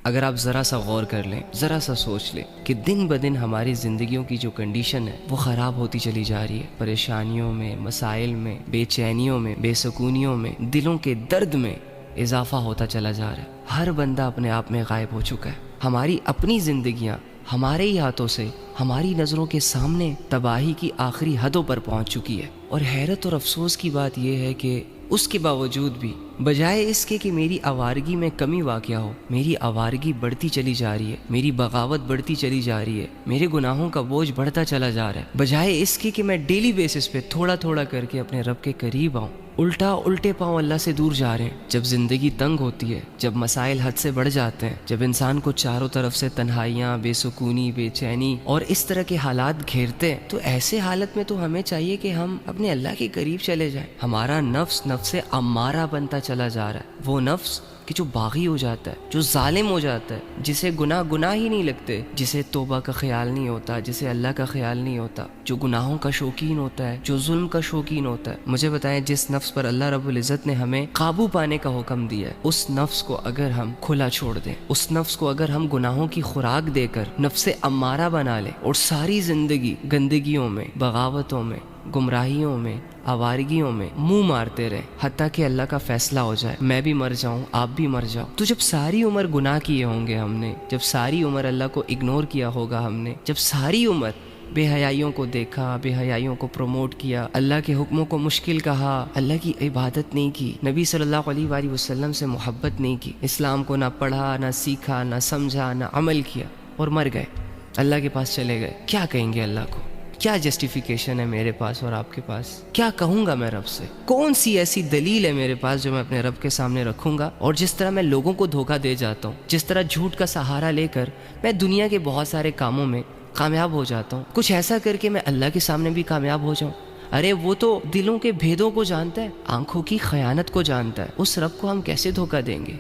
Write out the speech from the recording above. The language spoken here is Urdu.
اگر آپ ذرا سا غور کر لیں، ذرا سا سوچ لیں کہ دن بدن ہماری زندگیوں کی جو کنڈیشن ہے وہ خراب ہوتی چلی جا رہی ہے، پریشانیوں میں، مسائل میں، بے چینیوں میں، بے سکونیوں میں، دلوں کے درد میں اضافہ ہوتا چلا جا رہا ہے۔ ہر بندہ اپنے آپ میں غائب ہو چکا ہے۔ ہماری اپنی زندگیاں ہمارے ہی ہاتھوں سے ہماری نظروں کے سامنے تباہی کی آخری حدوں پر پہنچ چکی ہے، اور حیرت اور افسوس کی بات یہ ہے کہ اس کے باوجود بھی بجائے اس کے کہ میری آوارگی میں کمی واقع ہو، میری آوارگی بڑھتی چلی جا رہی ہے، میری بغاوت بڑھتی چلی جا رہی ہے، میرے گناہوں کا بوجھ بڑھتا چلا جا رہا ہے۔ بجائے اس کے کہ میں ڈیلی بیسس پہ تھوڑا تھوڑا کر کے اپنے رب کے قریب آؤں، الٹے پاؤں اللہ سے دور جا رہے ہیں۔ جب زندگی تنگ ہوتی ہے، جب مسائل حد سے بڑھ جاتے ہیں، جب انسان کو چاروں طرف سے تنہائیاں، بے سکونی، بے چینی اور اس طرح کے حالات گھیرتے ہیں، تو ایسے حالت میں تو ہمیں چاہیے کہ ہم اپنے اللہ کے قریب چلے جائیں۔ ہمارا نفس امارہ بنتا چلا جا رہا ہے، وہ نفس کہ جو باغی ہو جاتا ہے، جو ظالم ہو جاتا ہے، جسے گناہ ہی نہیں لگتے، جسے توبہ کا خیال نہیں ہوتا، جسے اللہ کا خیال نہیں ہوتا، جو گناہوں کا شوقین ہوتا ہے، جو ظلم کا شوقین ہوتا ہے۔ مجھے بتائیں، جس نفس پر اللہ رب العزت نے ہمیں قابو پانے کا حکم دیا ہے، اس نفس کو اگر ہم کھلا چھوڑ دیں، اس نفس کو اگر ہم گناہوں کی خوراک دے کر نفس امارہ بنا لیں اور ساری زندگی گندگیوں میں، بغاوتوں میں، گمراہیوں میں، آوارگیوں میں منہ مارتے رہے، حتیٰ کہ اللہ کا فیصلہ ہو جائے، میں بھی مر جاؤں، آپ بھی مر جاؤ، تو جب ساری عمر گناہ کیے ہوں گے ہم نے، جب ساری عمر اللہ کو اگنور کیا ہوگا ہم نے، جب ساری عمر بے حیائیوں کو دیکھا، بے حیائیوں کو پروموٹ کیا، اللہ کے حکموں کو مشکل کہا، اللہ کی عبادت نہیں کی، نبی صلی اللہ علیہ وآلہ وسلم سے محبت نہیں کی، اسلام کو نہ پڑھا، نہ سیکھا، نہ سمجھا، نہ عمل کیا، اور مر گئے، اللہ کے پاس چلے گئے، کیا کہیں گے اللہ کو؟ کیا جسٹیفیکیشن ہے میرے پاس اور آپ کے پاس؟ کیا کہوں گا میں رب سے؟ کون سی ایسی دلیل ہے میرے پاس جو میں اپنے رب کے سامنے رکھوں گا؟ اور جس طرح میں لوگوں کو دھوکہ دے جاتا ہوں، جس طرح جھوٹ کا سہارا لے کر میں دنیا کے بہت سارے کاموں میں کامیاب ہو جاتا ہوں، کچھ ایسا کر کے میں اللہ کے سامنے بھی کامیاب ہو جاؤں۔ ارے وہ تو دلوں کے بھیدوں کو جانتا ہے، آنکھوں کی خیانت کو جانتا ہے، اس رب کو ہم کیسے دھوکہ دیں گے؟